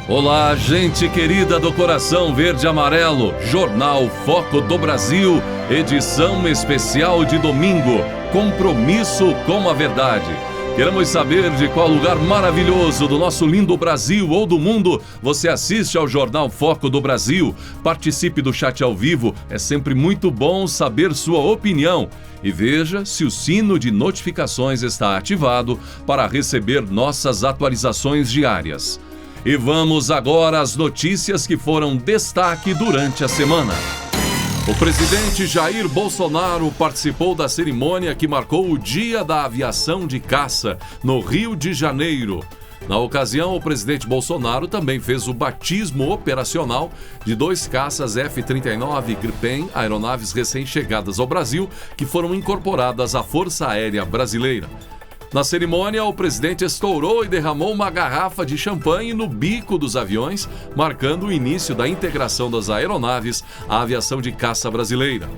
Olá, gente querida do coração verde e amarelo, Jornal Foco do Brasil, edição especial de domingo, compromisso com a verdade. Queremos saber de qual lugar maravilhoso do nosso lindo Brasil ou do mundo você assiste ao Jornal Foco do Brasil. Participe do chat ao vivo, é sempre muito bom saber sua opinião. E veja se o sino de notificações está ativado para receber nossas atualizações diárias. E vamos agora às notícias que foram destaque durante a semana. O presidente Jair Bolsonaro participou da cerimônia que marcou o Dia da Aviação de Caça, no Rio de Janeiro. Na ocasião, o presidente Bolsonaro também fez o batismo operacional de 2 caças F-39 Gripen, aeronaves recém-chegadas ao Brasil, que foram incorporadas à Força Aérea Brasileira. Na cerimônia, o presidente estourou e derramou uma garrafa de champanhe no bico dos aviões, marcando o início da integração das aeronaves à aviação de caça brasileira.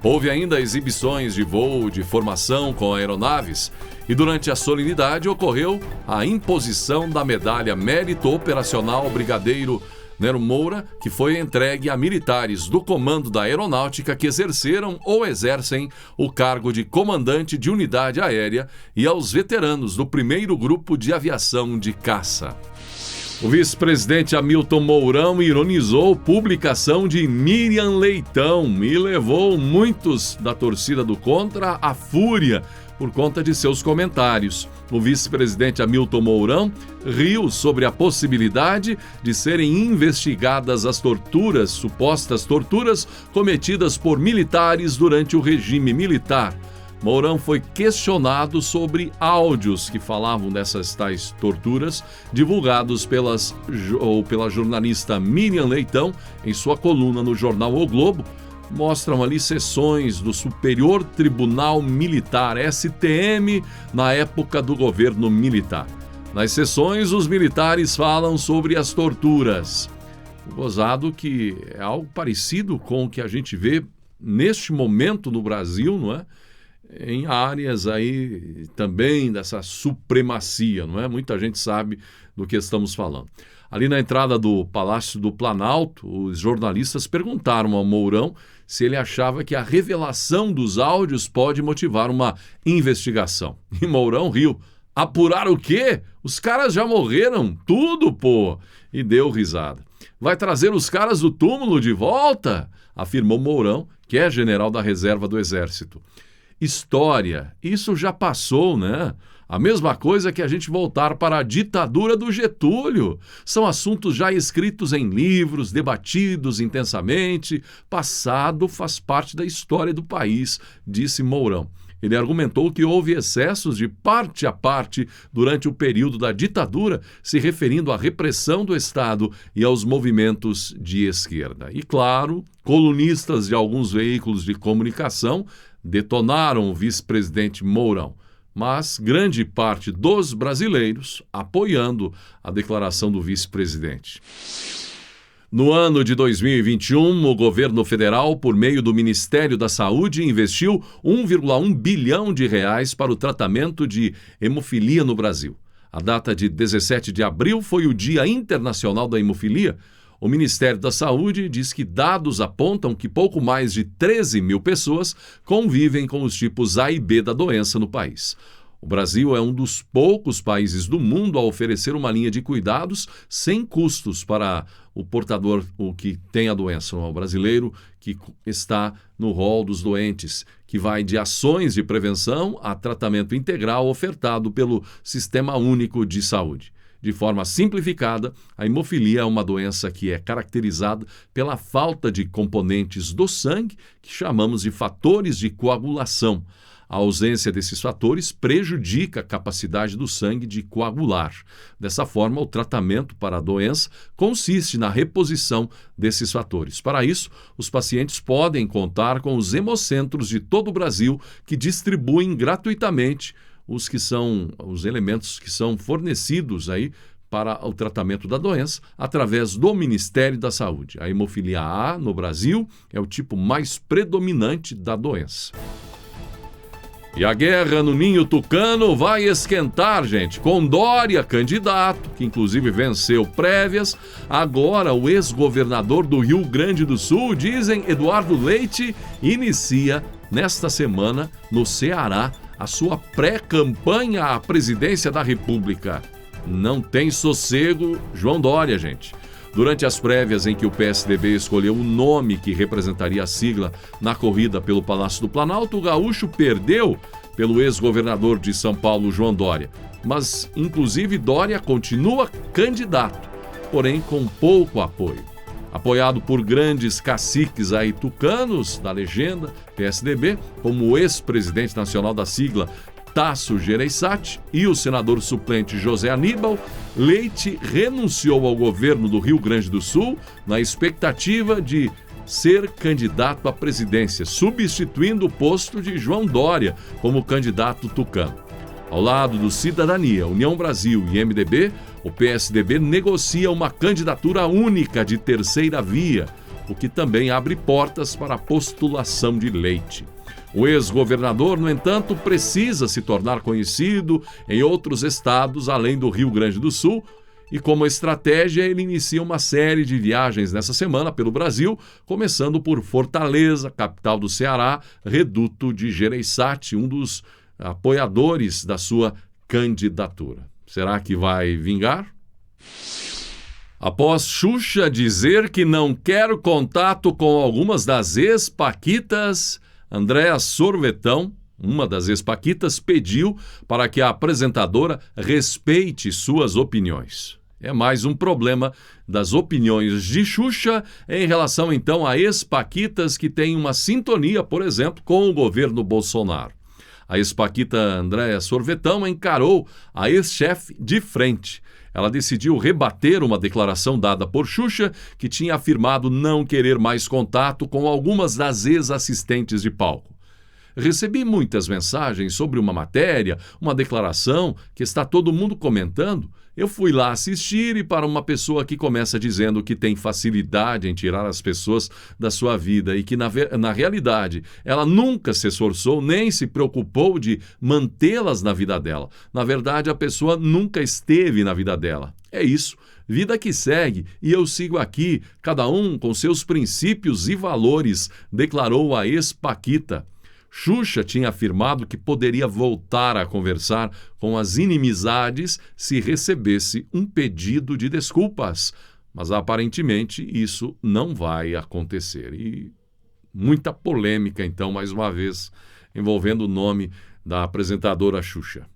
Houve ainda exibições de voo de formação com aeronaves e durante a solenidade ocorreu a imposição da medalha Mérito Operacional Brigadeiro Nero Moura, que foi entregue a militares do Comando da Aeronáutica que exerceram ou exercem o cargo de comandante de unidade aérea e aos veteranos do 1º Grupo de Aviação de Caça. O vice-presidente Hamilton Mourão ironizou publicação de Miriam Leitão e levou muitos da torcida do contra à fúria por conta de seus comentários. O vice-presidente Hamilton Mourão riu sobre a possibilidade de serem investigadas as torturas, supostas torturas, cometidas por militares durante o regime militar. Mourão foi questionado sobre áudios que falavam dessas tais torturas, divulgados pela jornalista Miriam Leitão em sua coluna no jornal O Globo. Mostram ali sessões do Superior Tribunal Militar, STM, na época do governo militar. Nas sessões, os militares falam sobre as torturas. Gozado que é algo parecido com o que a gente vê neste momento no Brasil, não é? Em áreas aí também dessa supremacia, não é? Muita gente sabe do que estamos falando. Ali na entrada do Palácio do Planalto, os jornalistas perguntaram ao Mourão se ele achava que a revelação dos áudios pode motivar uma investigação. E Mourão riu. Apurar o quê? Os caras já morreram, tudo, pô! E deu risada. Vai trazer os caras do túmulo de volta? Afirmou Mourão, que é general da reserva do Exército. História, isso já passou, né? A mesma coisa que a gente voltar para a ditadura do Getúlio. São assuntos já escritos em livros, debatidos intensamente. Passado faz parte da história do país, disse Mourão. Ele argumentou que houve excessos de parte a parte durante o período da ditadura, se referindo à repressão do Estado e aos movimentos de esquerda. E, claro, colunistas de alguns veículos de comunicação detonaram o vice-presidente Mourão, mas grande parte dos brasileiros apoiando a declaração do vice-presidente. No ano de 2021, o governo federal, por meio do Ministério da Saúde, investiu 1,1 bilhão de reais para o tratamento de hemofilia no Brasil. A data de 17 de abril foi o Dia Internacional da Hemofilia. O Ministério da Saúde diz que dados apontam que pouco mais de 13 mil pessoas convivem com os tipos A e B da doença no país. O Brasil é um dos poucos países do mundo a oferecer uma linha de cuidados sem custos para o portador, o que tem a doença, o brasileiro que está no rol dos doentes, que vai de ações de prevenção a tratamento integral ofertado pelo Sistema Único de Saúde. De forma simplificada, a hemofilia é uma doença que é caracterizada pela falta de componentes do sangue, que chamamos de fatores de coagulação. A ausência desses fatores prejudica a capacidade do sangue de coagular. Dessa forma, o tratamento para a doença consiste na reposição desses fatores. Para isso, os pacientes podem contar com os hemocentros de todo o Brasil, que distribuem gratuitamente os elementos que são fornecidos aí para o tratamento da doença através do Ministério da Saúde. A hemofilia A no Brasil é o tipo mais predominante da doença. E a guerra no ninho tucano vai esquentar, gente, com Dória candidato, que inclusive venceu prévias. Agora o ex-governador do Rio Grande do Sul, dizem Eduardo Leite, inicia nesta semana no Ceará a sua pré-campanha à presidência da República. Não tem sossego João Dória, gente. Durante as prévias em que o PSDB escolheu o nome que representaria a sigla na corrida pelo Palácio do Planalto, o gaúcho perdeu pelo ex-governador de São Paulo, João Dória. Mas, inclusive, Dória continua candidato, porém com pouco apoio. Apoiado por grandes caciques aí tucanos da legenda PSDB, como o ex-presidente nacional da sigla, Tasso Gereissati, e o senador suplente José Aníbal, Leite renunciou ao governo do Rio Grande do Sul na expectativa de ser candidato à presidência, substituindo o posto de João Dória como candidato tucano. Ao lado do Cidadania, União Brasil e MDB, o PSDB negocia uma candidatura única de terceira via, o que também abre portas para a postulação de Leite. O ex-governador, no entanto, precisa se tornar conhecido em outros estados além do Rio Grande do Sul e, como estratégia, ele inicia uma série de viagens nessa semana pelo Brasil, começando por Fortaleza, capital do Ceará, reduto de Gereissati, um dos apoiadores da sua candidatura. Será que vai vingar? Após Xuxa dizer que não quer contato com algumas das ex-paquitas, Andréa Sorvetão, uma das ex-paquitas, pediu para que a apresentadora respeite suas opiniões. É mais um problema das opiniões de Xuxa em relação, então, a ex-paquitas que têm uma sintonia, por exemplo, com o governo Bolsonaro. A ex-paquita Andréa Sorvetão encarou a ex-chefe de frente. Ela decidiu rebater uma declaração dada por Xuxa, que tinha afirmado não querer mais contato com algumas das ex-assistentes de palco. Recebi muitas mensagens sobre uma matéria, uma declaração que está todo mundo comentando. Eu fui lá assistir e para uma pessoa que começa dizendo que tem facilidade em tirar as pessoas da sua vida e que na realidade ela nunca se esforçou nem se preocupou de mantê-las na vida dela. Na verdade, a pessoa nunca esteve na vida dela. É isso. Vida que segue e eu sigo aqui, cada um com seus princípios e valores, declarou a ex-paquita. Xuxa tinha afirmado que poderia voltar a conversar com as inimizades se recebesse um pedido de desculpas, mas aparentemente isso não vai acontecer. E muita polêmica, então, mais uma vez, envolvendo o nome da apresentadora Xuxa.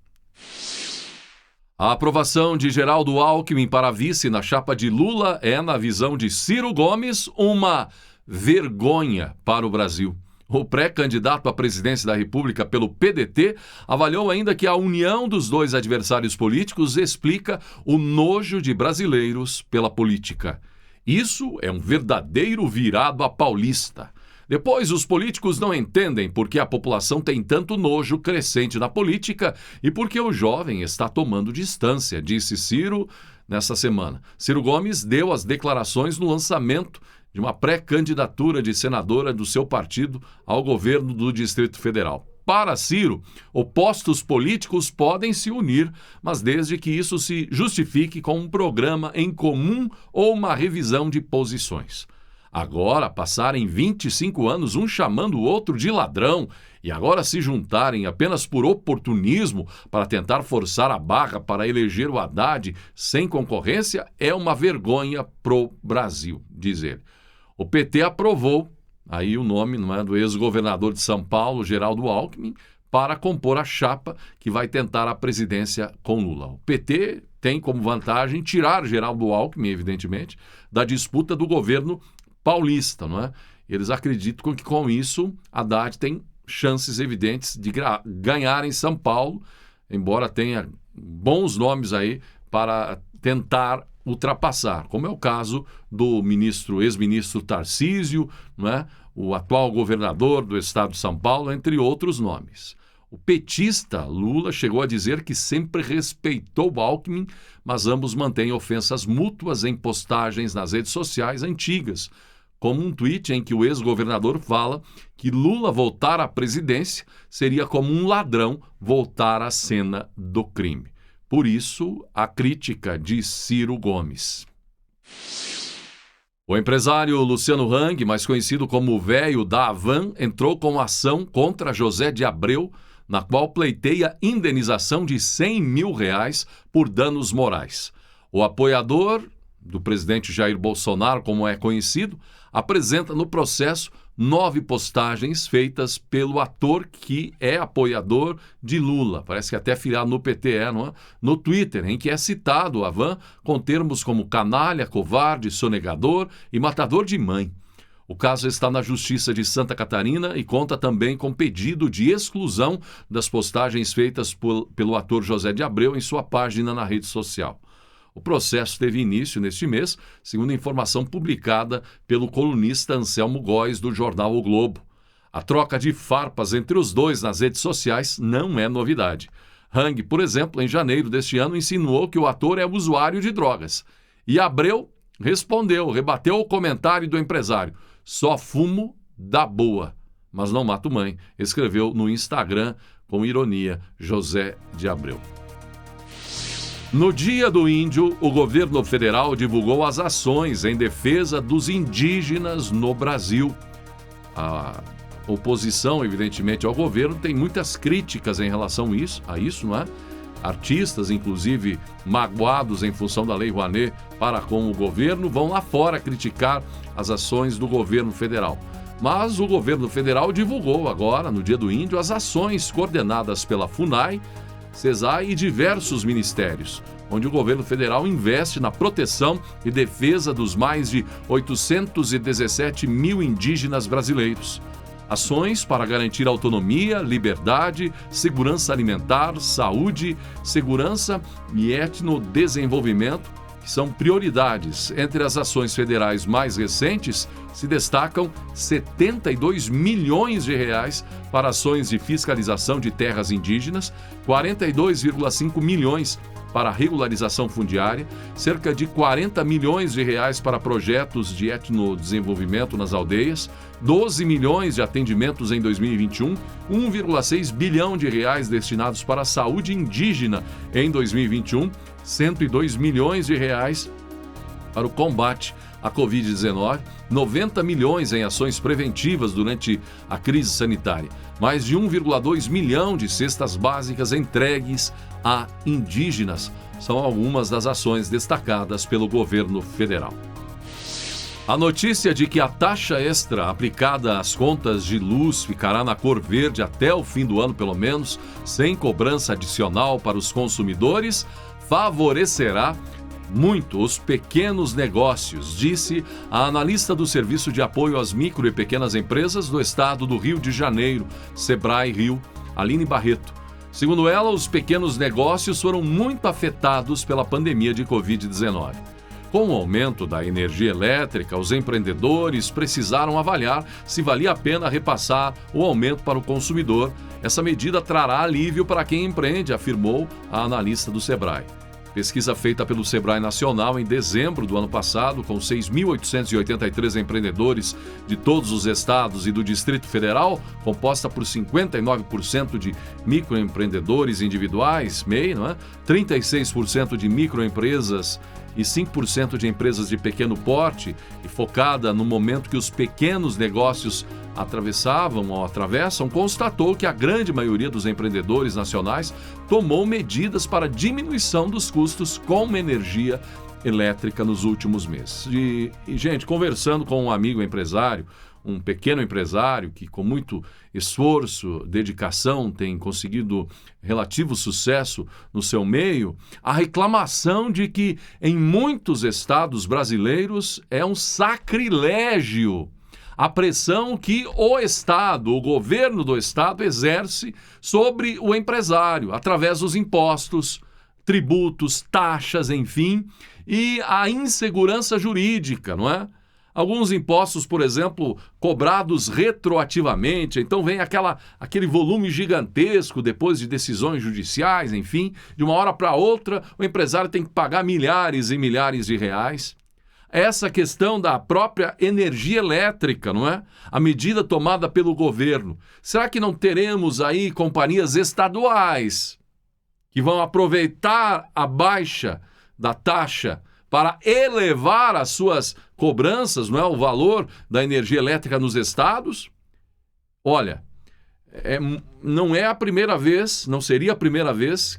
A aprovação de Geraldo Alckmin para vice na chapa de Lula é, na visão de Ciro Gomes, uma vergonha para o Brasil. O pré-candidato à presidência da República pelo PDT avaliou ainda que a união dos dois adversários políticos explica o nojo de brasileiros pela política. Isso é um verdadeiro virado à paulista. Depois, os políticos não entendem por que a população tem tanto nojo crescente na política e por que o jovem está tomando distância, disse Ciro nessa semana. Ciro Gomes deu as declarações no lançamento de uma pré-candidatura de senadora do seu partido ao governo do Distrito Federal. Para Ciro, opostos políticos podem se unir, mas desde que isso se justifique com um programa em comum ou uma revisão de posições. Agora, passarem 25 anos um chamando o outro de ladrão e agora se juntarem apenas por oportunismo para tentar forçar a barra para eleger o Haddad sem concorrência é uma vergonha pro Brasil, diz ele. O PT aprovou aí o nome, não é, do ex-governador de São Paulo, Geraldo Alckmin, para compor a chapa que vai tentar a presidência com Lula. O PT tem como vantagem tirar Geraldo Alckmin, evidentemente, da disputa do governo paulista, não é? Eles acreditam que com isso Haddad tem chances evidentes de ganhar em São Paulo, embora tenha bons nomes aí para tentar ultrapassar, como é o caso do ex-ministro Tarcísio, não é? O atual governador do estado de São Paulo, entre outros nomes. O petista Lula chegou a dizer que sempre respeitou Alckmin, mas ambos mantêm ofensas mútuas em postagens nas redes sociais antigas, como um tweet em que o ex-governador fala que Lula voltar à presidência seria como um ladrão voltar à cena do crime. Por isso, a crítica de Ciro Gomes. O empresário Luciano Hang, mais conhecido como o Velho da Havan, entrou com ação contra José de Abreu, na qual pleiteia indenização de R$100 mil por danos morais. O apoiador do presidente Jair Bolsonaro, como é conhecido, apresenta no processo 9 postagens feitas pelo ator que é apoiador de Lula, parece que até filiado no PT, não é? No Twitter, em que é citado o Havan com termos como canalha, covarde, sonegador e matador de mãe. O caso está na Justiça de Santa Catarina e conta também com pedido de exclusão das postagens feitas pelo ator José de Abreu em sua página na rede social. O processo teve início neste mês, segundo informação publicada pelo colunista Anselmo Góes, do jornal O Globo. A troca de farpas entre os dois nas redes sociais não é novidade. Hang, por exemplo, em janeiro deste ano, insinuou que o ator é usuário de drogas. E Abreu rebateu o comentário do empresário. Só fumo da boa, mas não mato mãe, escreveu no Instagram, com ironia, José de Abreu. No Dia do Índio, o governo federal divulgou as ações em defesa dos indígenas no Brasil. A oposição, evidentemente, ao governo tem muitas críticas em relação a isso, não é? Artistas, inclusive, magoados em função da Lei Rouanet para com o governo, vão lá fora criticar as ações do governo federal. Mas o governo federal divulgou agora, no Dia do Índio, as ações coordenadas pela FUNAI, CESAI e diversos ministérios, onde o governo federal investe na proteção e defesa dos mais de 817 mil indígenas brasileiros. Ações para garantir autonomia, liberdade, segurança alimentar, saúde, segurança e etnodesenvolvimento, que são prioridades. Entre as ações federais mais recentes, se destacam R$72 milhões para ações de fiscalização de terras indígenas, 42,5 milhões para regularização fundiária, cerca de R$40 milhões para projetos de etnodesenvolvimento nas aldeias, 12 milhões de atendimentos em 2021, 1,6 bilhão de reais destinados para a saúde indígena em 2021, 102 milhões de reais para o combate à Covid-19, 90 milhões em ações preventivas durante a crise sanitária, mais de 1,2 milhão de cestas básicas entregues a indígenas. São algumas das ações destacadas pelo governo federal. A notícia de que a taxa extra aplicada às contas de luz ficará na cor verde até o fim do ano, pelo menos, sem cobrança adicional para os consumidores, favorecerá muito os pequenos negócios, disse a analista do Serviço de Apoio às Micro e Pequenas Empresas do Estado do Rio de Janeiro, Sebrae Rio, Aline Barreto. Segundo ela, os pequenos negócios foram muito afetados pela pandemia de Covid-19. Com o aumento da energia elétrica, os empreendedores precisaram avaliar se valia a pena repassar o aumento para o consumidor. Essa medida trará alívio para quem empreende, afirmou a analista do Sebrae. Pesquisa feita pelo Sebrae Nacional em dezembro do ano passado, com 6.883 empreendedores de todos os estados e do Distrito Federal, composta por 59% de microempreendedores individuais, MEI, 36% de microempresas e 5% de empresas de pequeno porte, e focada no momento que os pequenos negócios atravessam, constatou que a grande maioria dos empreendedores nacionais tomou medidas para diminuição dos custos com energia elétrica nos últimos meses. E gente, conversando com um amigo empresário, um pequeno empresário que com muito esforço, dedicação, tem conseguido relativo sucesso no seu meio, a reclamação de que em muitos estados brasileiros é um sacrilégio a pressão que o governo do estado exerce sobre o empresário, através dos impostos, tributos, taxas, enfim, e a insegurança jurídica, não é? Alguns impostos, por exemplo, cobrados retroativamente, então vem aquele volume gigantesco depois de decisões judiciais, enfim, de uma hora para outra o empresário tem que pagar milhares e milhares de reais. essa questão da própria energia elétrica, não é? A medida tomada pelo governo. Será que não teremos aí companhias estaduais que vão aproveitar a baixa da taxa para elevar as suas cobranças, não é? O valor da energia elétrica nos estados? Olha, não é a primeira vez, não seria a primeira vez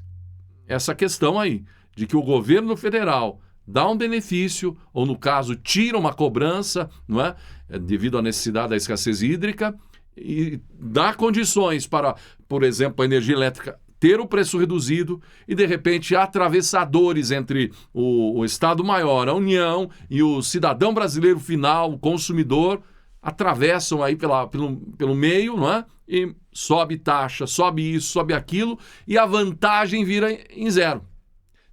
essa questão aí, de que o governo federal dá um benefício, ou no caso, tira uma cobrança, não é? Devido à necessidade da escassez hídrica, e dá condições para, por exemplo, a energia elétrica ter o preço reduzido e, de repente, atravessadores entre o Estado Maior, a União e o cidadão brasileiro final, o consumidor, atravessam aí pelo meio, não é? E sobe taxa, sobe isso, sobe aquilo, e a vantagem vira em zero.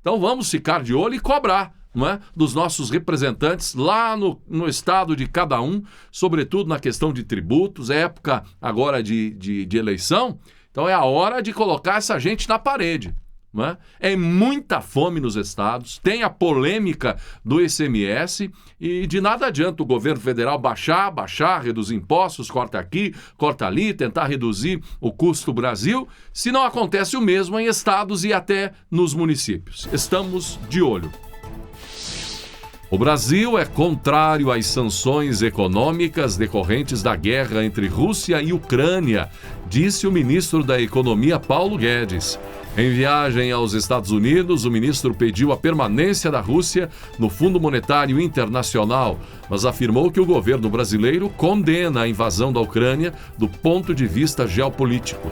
Então vamos ficar de olho e cobrar, não é? Dos nossos representantes lá no estado de cada um, sobretudo na questão de tributos, é época agora de eleição, então é a hora de colocar essa gente na parede. Não é? É muita fome nos estados, tem a polêmica do ICMS e de nada adianta o governo federal baixar, reduzir impostos, corta aqui, corta ali, tentar reduzir o custo do Brasil, se não acontece o mesmo em estados e até nos municípios. Estamos de olho. O Brasil é contrário às sanções econômicas decorrentes da guerra entre Rússia e Ucrânia, disse o ministro da Economia Paulo Guedes. Em viagem aos Estados Unidos, o ministro pediu a permanência da Rússia no Fundo Monetário Internacional, mas afirmou que o governo brasileiro condena a invasão da Ucrânia do ponto de vista geopolítico.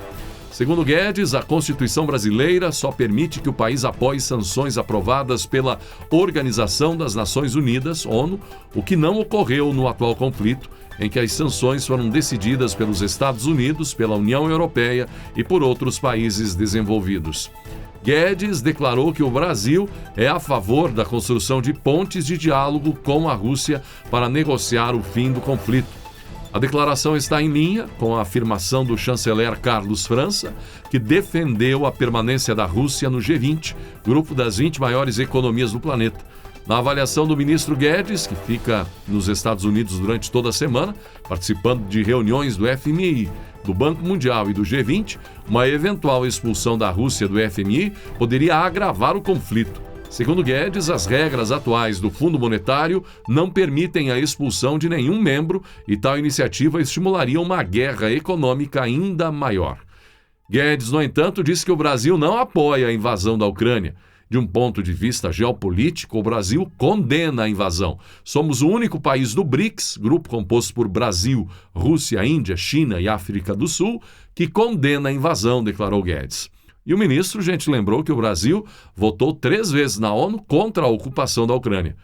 Segundo Guedes, a Constituição brasileira só permite que o país apoie sanções aprovadas pela Organização das Nações Unidas, ONU, o que não ocorreu no atual conflito, em que as sanções foram decididas pelos Estados Unidos, pela União Europeia e por outros países desenvolvidos. Guedes declarou que o Brasil é a favor da construção de pontes de diálogo com a Rússia para negociar o fim do conflito. A declaração está em linha com a afirmação do chanceler Carlos França, que defendeu a permanência da Rússia no G20, grupo das 20 maiores economias do planeta. Na avaliação do ministro Guedes, que fica nos Estados Unidos durante toda a semana, participando de reuniões do FMI, do Banco Mundial e do G20, uma eventual expulsão da Rússia do FMI poderia agravar o conflito. Segundo Guedes, as regras atuais do Fundo Monetário não permitem a expulsão de nenhum membro e tal iniciativa estimularia uma guerra econômica ainda maior. Guedes, no entanto, disse que o Brasil não apoia a invasão da Ucrânia. De um ponto de vista geopolítico, o Brasil condena a invasão. Somos o único país do BRICS, grupo composto por Brasil, Rússia, Índia, China e África do Sul, que condena a invasão, declarou Guedes. E o ministro, lembrou que o Brasil votou 3 vezes na ONU contra a ocupação da Ucrânia.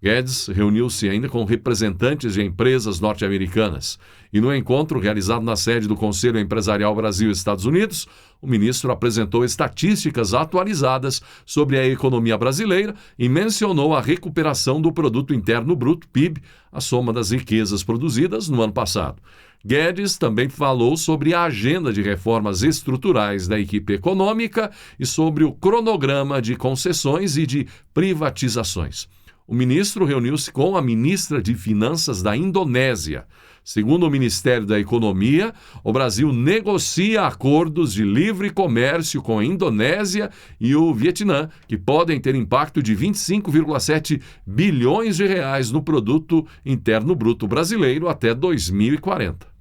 Guedes reuniu-se ainda com representantes de empresas norte-americanas. E no encontro realizado na sede do Conselho Empresarial Brasil-Estados Unidos, o ministro apresentou estatísticas atualizadas sobre a economia brasileira e mencionou a recuperação do Produto Interno Bruto, PIB, a soma das riquezas produzidas no ano passado. Guedes também falou sobre a agenda de reformas estruturais da equipe econômica e sobre o cronograma de concessões e de privatizações. O ministro reuniu-se com a ministra de Finanças da Indonésia. Segundo o Ministério da Economia, o Brasil negocia acordos de livre comércio com a Indonésia e o Vietnã, que podem ter impacto de 25,7 bilhões de reais no Produto Interno Bruto brasileiro até 2040.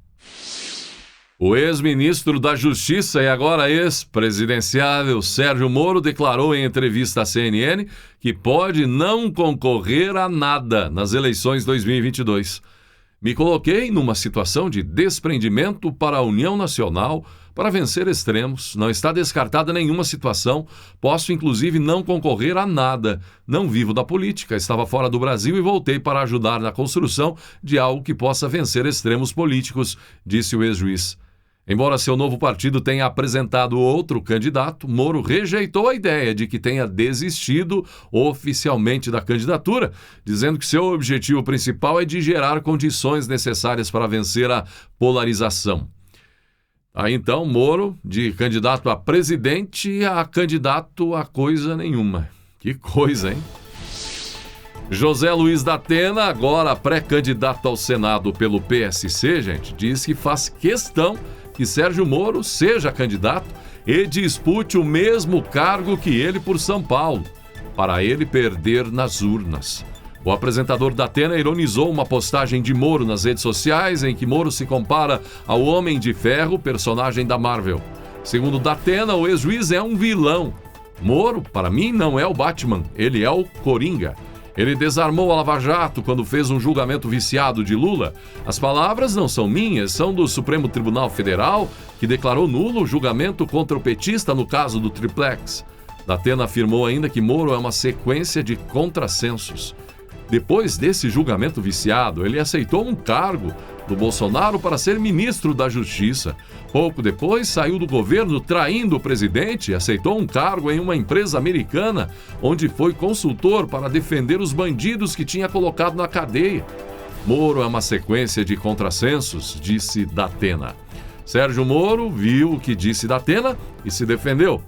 O ex-ministro da Justiça e agora ex-presidenciável Sérgio Moro declarou em entrevista à CNN que pode não concorrer a nada nas eleições 2022. Me coloquei numa situação de desprendimento para a União Nacional para vencer extremos. Não está descartada nenhuma situação. Posso, inclusive, não concorrer a nada. Não vivo da política, estava fora do Brasil e voltei para ajudar na construção de algo que possa vencer extremos políticos, disse o ex-juiz. Embora seu novo partido tenha apresentado outro candidato, Moro rejeitou a ideia de que tenha desistido oficialmente da candidatura, dizendo que seu objetivo principal é de gerar condições necessárias para vencer a polarização. Aí então, Moro, de candidato a presidente a candidato a coisa nenhuma. Que coisa, hein? José Luiz da Atena, agora pré-candidato ao Senado pelo PSC, gente, diz que faz questão que Sérgio Moro seja candidato e dispute o mesmo cargo que ele por São Paulo, para ele perder nas urnas. O apresentador da Atena ironizou uma postagem de Moro nas redes sociais em que Moro se compara ao Homem de Ferro, personagem da Marvel. Segundo da Atena, o ex-juiz é um vilão. Moro, para mim, não é o Batman, ele é o Coringa. Ele desarmou a Lava Jato quando fez um julgamento viciado de Lula. As palavras não são minhas, são do Supremo Tribunal Federal, que declarou nulo o julgamento contra o petista no caso do Triplex. Da Atena afirmou ainda que Moro é uma sequência de contrassensos. Depois desse julgamento viciado, ele aceitou um cargo do Bolsonaro para ser ministro da Justiça. Pouco depois, saiu do governo traindo o presidente e aceitou um cargo em uma empresa americana, onde foi consultor para defender os bandidos que tinha colocado na cadeia. Moro é uma sequência de contrassensos, disse da Atena. Sérgio Moro viu o que disse da Atena e se defendeu.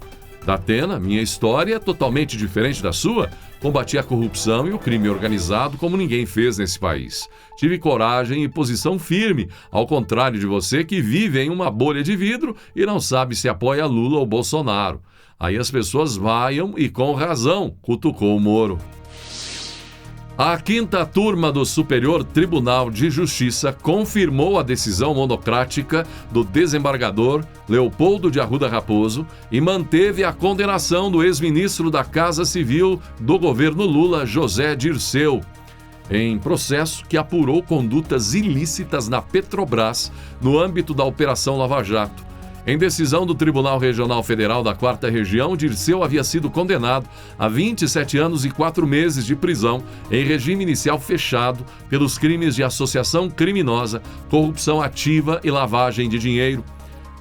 Da Atena, minha história é totalmente diferente da sua. Combati a corrupção e o crime organizado como ninguém fez nesse país. Tive coragem e posição firme, ao contrário de você que vive em uma bolha de vidro e não sabe se apoia Lula ou Bolsonaro. Aí as pessoas vaiam e com razão, cutucou o Moro. A quinta turma do Superior Tribunal de Justiça confirmou a decisão monocrática do desembargador Leopoldo de Arruda Raposo e manteve a condenação do ex-ministro da Casa Civil do governo Lula, José Dirceu, em processo que apurou condutas ilícitas na Petrobras no âmbito da Operação Lava Jato. Em decisão do Tribunal Regional Federal da 4ª Região, Dirceu havia sido condenado a 27 anos e 4 meses de prisão em regime inicial fechado pelos crimes de associação criminosa, corrupção ativa e lavagem de dinheiro.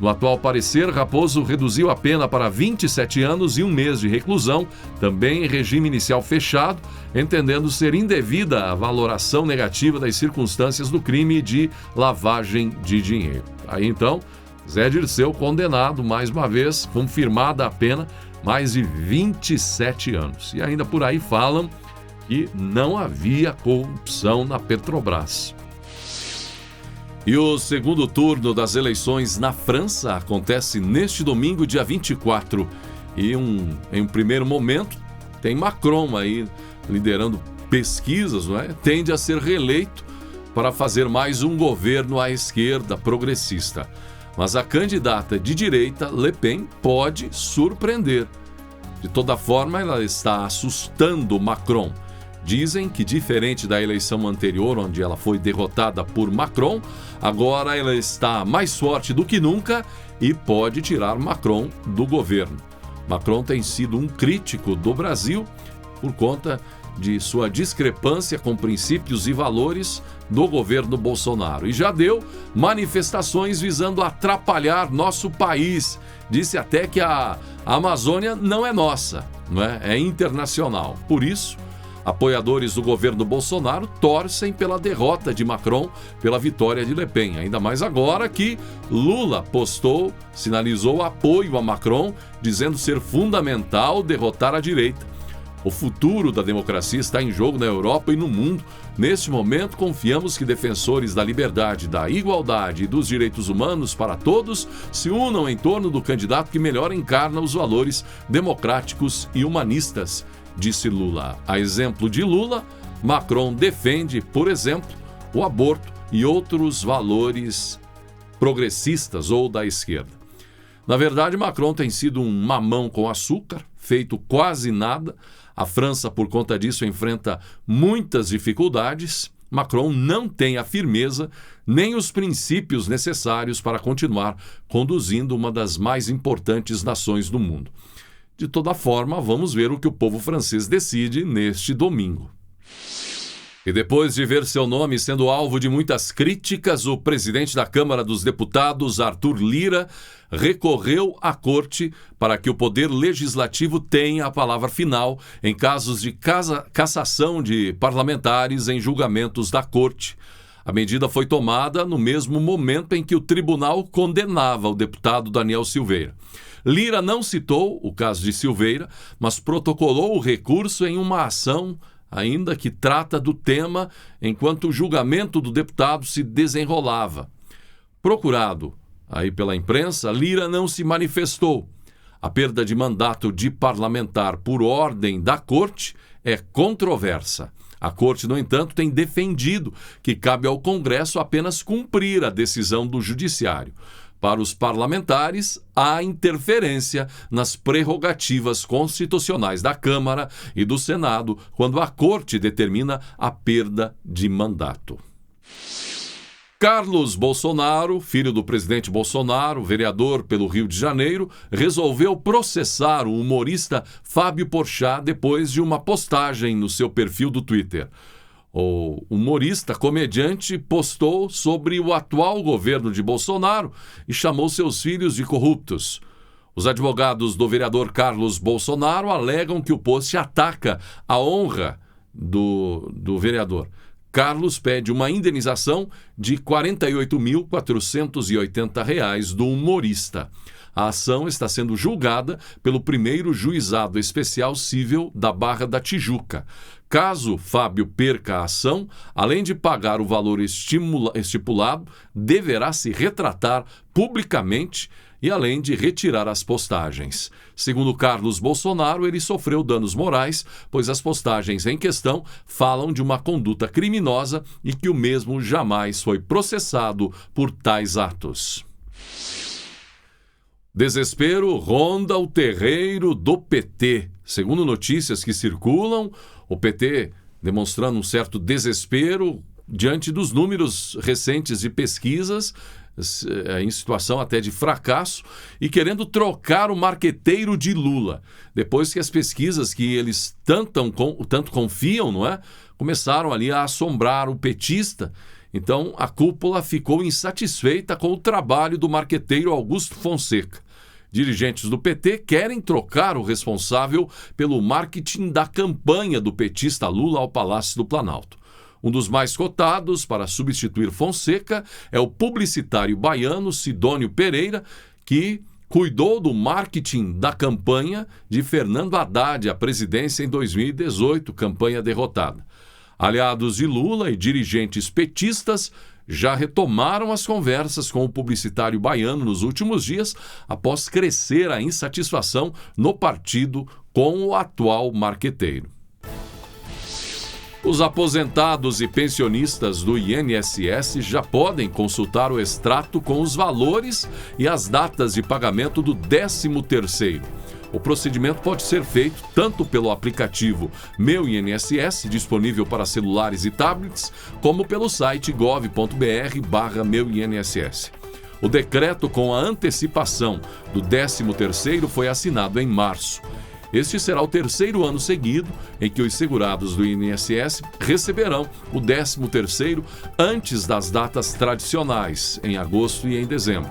No atual parecer, Raposo reduziu a pena para 27 anos e 1 mês de reclusão, também em regime inicial fechado, entendendo ser indevida a valoração negativa das circunstâncias do crime de lavagem de dinheiro. Aí então, Zé Dirceu condenado, mais uma vez, confirmada a pena, mais de 27 anos. E ainda por aí falam que não havia corrupção na Petrobras. E o segundo turno das eleições na França acontece neste domingo, dia 24. E em um primeiro momento, tem Macron aí liderando pesquisas, não é? Tende a ser reeleito para fazer mais um governo à esquerda progressista. Mas a candidata de direita, Le Pen, pode surpreender. De toda forma, ela está assustando Macron. Dizem que, diferente da eleição anterior, onde ela foi derrotada por Macron, agora ela está mais forte do que nunca e pode tirar Macron do governo. Macron tem sido um crítico do Brasil por conta de sua discrepância com princípios e valores do governo Bolsonaro. E já deu manifestações visando atrapalhar nosso país. Disse até que a Amazônia não é nossa, não é? É internacional. Por isso, apoiadores do governo Bolsonaro torcem pela derrota de Macron, pela vitória de Le Pen. Ainda mais agora que Lula sinalizou apoio a Macron, dizendo ser fundamental derrotar a direita. O futuro da democracia está em jogo na Europa e no mundo. Neste momento, confiamos que defensores da liberdade, da igualdade e dos direitos humanos para todos se unam em torno do candidato que melhor encarna os valores democráticos e humanistas, disse Lula. A exemplo de Lula, Macron defende, por exemplo, o aborto e outros valores progressistas ou da esquerda. Na verdade, Macron tem sido um mamão com açúcar, feito quase nada. A França, por conta disso, enfrenta muitas dificuldades. Macron não tem a firmeza nem os princípios necessários para continuar conduzindo uma das mais importantes nações do mundo. De toda forma, vamos ver o que o povo francês decide neste domingo. E depois de ver seu nome sendo alvo de muitas críticas, o presidente da Câmara dos Deputados, Arthur Lira, recorreu à Corte para que o Poder Legislativo tenha a palavra final em casos de cassação de parlamentares em julgamentos da Corte. A medida foi tomada no mesmo momento em que o tribunal condenava o deputado Daniel Silveira. Lira não citou o caso de Silveira, mas protocolou o recurso em uma ação ainda que trata do tema enquanto o julgamento do deputado se desenrolava. Procurado aí pela imprensa, Lira não se manifestou. A perda de mandato de parlamentar por ordem da Corte é controversa. A Corte, no entanto, tem defendido que cabe ao Congresso apenas cumprir a decisão do Judiciário. Para os parlamentares, há interferência nas prerrogativas constitucionais da Câmara e do Senado quando a Corte determina a perda de mandato. Carlos Bolsonaro, filho do presidente Bolsonaro, vereador pelo Rio de Janeiro, resolveu processar o humorista Fábio Porchat depois de uma postagem no seu perfil do Twitter. O humorista comediante postou sobre o atual governo de Bolsonaro e chamou seus filhos de corruptos. Os advogados do vereador Carlos Bolsonaro alegam que o post ataca a honra do vereador. Carlos pede uma indenização de R$ 48.480 do humorista. A ação está sendo julgada pelo primeiro Juizado Especial Cível da Barra da Tijuca. Caso Fábio perca a ação, além de pagar o valor estipulado, deverá se retratar publicamente e além de retirar as postagens. Segundo Carlos Bolsonaro, ele sofreu danos morais, pois as postagens em questão falam de uma conduta criminosa e que o mesmo jamais foi processado por tais atos. Desespero ronda o terreiro do PT. Segundo notícias que circulam, o PT demonstrando um certo desespero diante dos números recentes de pesquisas, em situação até de fracasso, e querendo trocar o marqueteiro de Lula. Depois que as pesquisas que eles tanto confiam, não é? Começaram ali a assombrar o petista. Então a cúpula ficou insatisfeita com o trabalho do marqueteiro Augusto Fonseca. Dirigentes do PT querem trocar o responsável pelo marketing da campanha do petista Lula ao Palácio do Planalto. Um dos mais cotados para substituir Fonseca é o publicitário baiano Sidônio Pereira, que cuidou do marketing da campanha de Fernando Haddad à presidência em 2018, campanha derrotada. Aliados de Lula e dirigentes petistas já retomaram as conversas com o publicitário baiano nos últimos dias, após crescer a insatisfação no partido com o atual marqueteiro. Os aposentados e pensionistas do INSS já podem consultar o extrato com os valores e as datas de pagamento do 13º. O procedimento pode ser feito tanto pelo aplicativo Meu INSS, disponível para celulares e tablets, como pelo site gov.br/meuinss. O decreto com a antecipação do 13º foi assinado em março. Este será o terceiro ano seguido em que os segurados do INSS receberão o 13º antes das datas tradicionais, em agosto e em dezembro.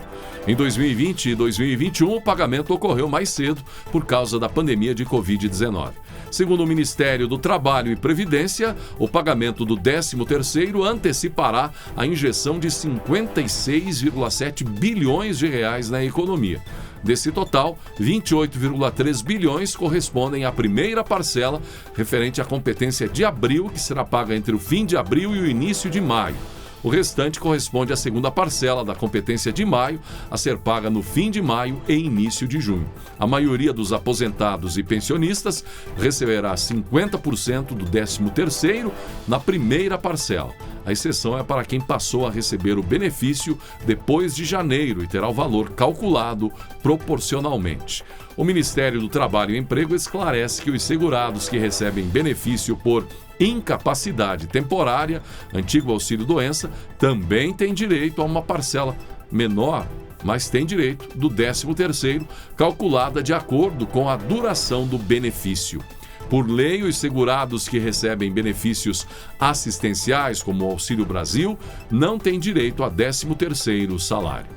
Em 2020 e 2021, o pagamento ocorreu mais cedo por causa da pandemia de Covid-19. Segundo o Ministério do Trabalho e Previdência, o pagamento do 13º antecipará a injeção de 56,7 bilhões de reais na economia. Desse total, 28,3 bilhões correspondem à primeira parcela, referente à competência de abril, que será paga entre o fim de abril e o início de maio. O restante corresponde à segunda parcela da competência de maio, a ser paga no fim de maio e início de junho. A maioria dos aposentados e pensionistas receberá 50% do 13º na primeira parcela. A exceção é para quem passou a receber o benefício depois de janeiro e terá o valor calculado proporcionalmente. O Ministério do Trabalho e Emprego esclarece que os segurados que recebem benefício por incapacidade temporária, antigo auxílio-doença, também têm direito a uma parcela menor, mas tem direito do 13º, calculada de acordo com a duração do benefício. Por lei, os segurados que recebem benefícios assistenciais, como o Auxílio Brasil, não têm direito a 13º salário.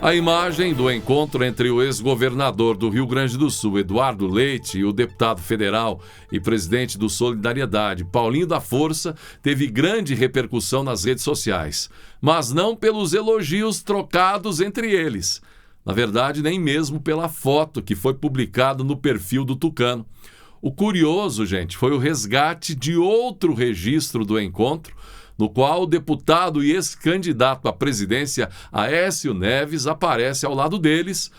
A imagem do encontro entre o ex-governador do Rio Grande do Sul, Eduardo Leite, e o deputado federal e presidente do Solidariedade, Paulinho da Força, teve grande repercussão nas redes sociais, mas não pelos elogios trocados entre eles. Na verdade, nem mesmo pela foto que foi publicada no perfil do tucano. O curioso, gente, foi o resgate de outro registro do encontro, no qual o deputado e ex-candidato à presidência Aécio Neves aparece ao lado deles.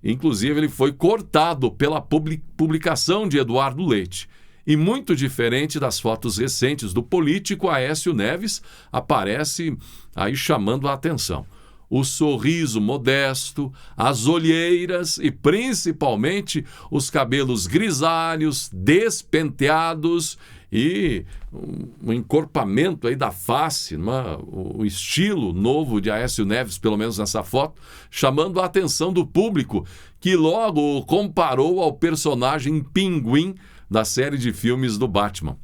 Inclusive, ele foi cortado pela publicação de Eduardo Leite. E muito diferente das fotos recentes do político, Aécio Neves aparece aí chamando a atenção. O sorriso modesto, as olheiras e principalmente os cabelos grisalhos, despenteados e um encorpamento aí da face, o estilo novo de Aécio Neves, pelo menos nessa foto, chamando a atenção do público, que logo o comparou ao personagem Pinguim da série de filmes do Batman.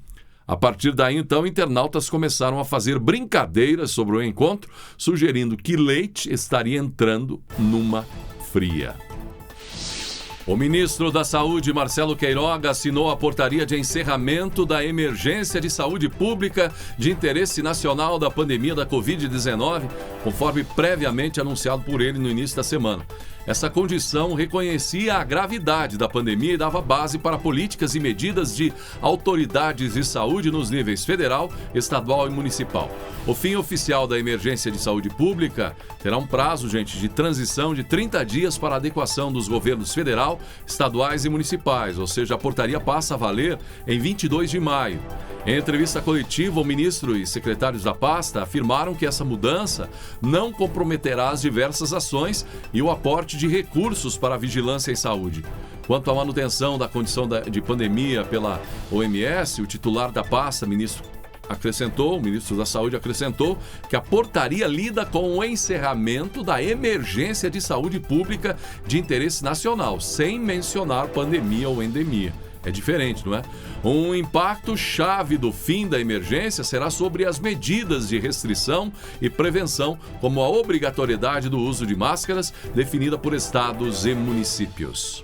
A partir daí, então, internautas começaram a fazer brincadeiras sobre o encontro, sugerindo que Leite estaria entrando numa fria. O ministro da Saúde, Marcelo Queiroga, assinou a portaria de encerramento da emergência de saúde pública de interesse nacional da pandemia da Covid-19, conforme previamente anunciado por ele no início da semana. Essa condição reconhecia a gravidade da pandemia e dava base para políticas e medidas de autoridades de saúde nos níveis federal, estadual e municipal. O fim oficial da emergência de saúde pública terá um prazo, de transição de 30 dias para adequação dos governos federal, estaduais e municipais, ou seja, a portaria passa a valer em 22 de maio. Em entrevista coletiva, o ministro e secretários da pasta afirmaram que essa mudança não comprometerá as diversas ações e o aporte de recursos para a vigilância e saúde. Quanto à manutenção da condição de pandemia pela OMS, o titular da pasta, o ministro da Saúde acrescentou que a portaria lida com o encerramento da emergência de saúde pública de interesse nacional, sem mencionar pandemia ou endemia. É diferente, não é? Um impacto chave do fim da emergência será sobre as medidas de restrição e prevenção, como a obrigatoriedade do uso de máscaras, definida por estados e municípios.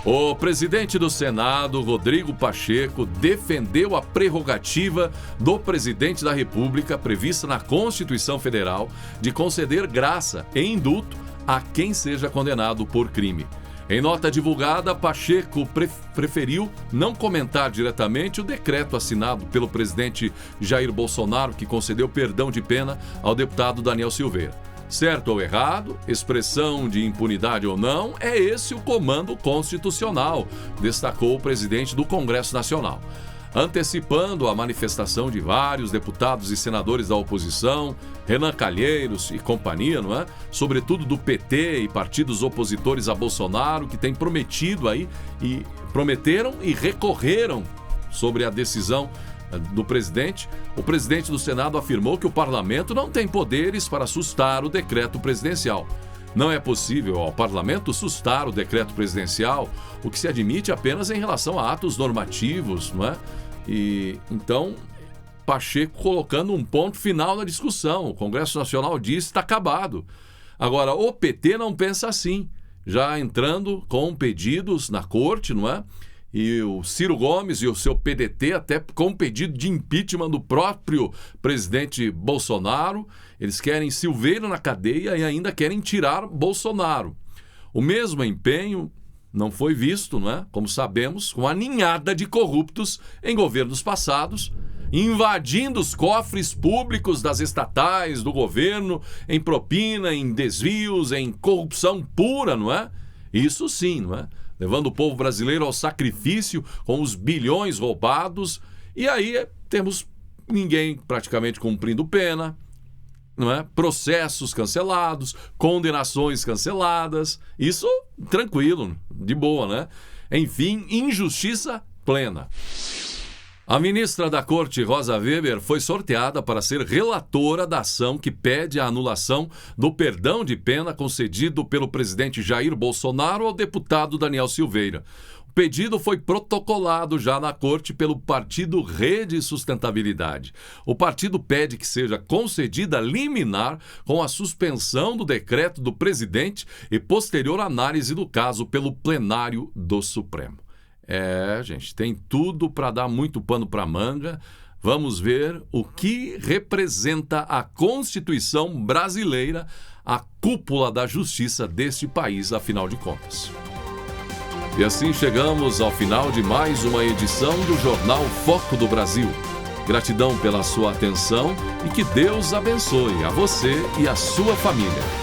O presidente do Senado, Rodrigo Pacheco, defendeu a prerrogativa do presidente da República, prevista na Constituição Federal, de conceder graça e indulto a quem seja condenado por crime. Em nota divulgada, Pacheco preferiu não comentar diretamente o decreto assinado pelo presidente Jair Bolsonaro, que concedeu perdão de pena ao deputado Daniel Silveira. Certo ou errado, expressão de impunidade ou não, é esse o comando constitucional, destacou o presidente do Congresso Nacional. Antecipando a manifestação de vários deputados e senadores da oposição, Renan Calheiros e companhia, não é? Sobretudo do PT e partidos opositores a Bolsonaro, que têm prometeram e recorreram sobre a decisão do presidente. O presidente do Senado afirmou que o parlamento não tem poderes para sustar o decreto presidencial. Não é possível ao parlamento sustar o decreto presidencial, o que se admite apenas em relação a atos normativos, não é? E então, Pacheco colocando um ponto final na discussão. O Congresso Nacional diz que está acabado. Agora, o PT não pensa assim, já entrando com pedidos na corte, não é? E o Ciro Gomes e o seu PDT até com pedido de impeachment do próprio presidente Bolsonaro. Eles querem Silveira na cadeia e ainda querem tirar Bolsonaro. O mesmo empenho não foi visto, não é? Como sabemos, com a ninhada de corruptos em governos passados, invadindo os cofres públicos das estatais, do governo, em propina, em desvios, em corrupção pura, não é? Isso sim, não é? Levando o povo brasileiro ao sacrifício com os bilhões roubados. E aí temos ninguém praticamente cumprindo pena, não é? Processos cancelados, condenações canceladas. Isso tranquilo, de boa, né? Enfim, injustiça plena. A ministra da Corte, Rosa Weber, foi sorteada para ser relatora da ação que pede a anulação do perdão de pena concedido pelo presidente Jair Bolsonaro ao deputado Daniel Silveira. O pedido foi protocolado já na Corte pelo partido Rede e Sustentabilidade. O partido pede que seja concedida liminar com a suspensão do decreto do presidente e posterior análise do caso pelo plenário do Supremo. Gente, tem tudo para dar muito pano para manga. Vamos ver o que representa a Constituição brasileira, a cúpula da justiça deste país, afinal de contas. E assim chegamos ao final de mais uma edição do Jornal Foco do Brasil. Gratidão pela sua atenção e que Deus abençoe a você e a sua família.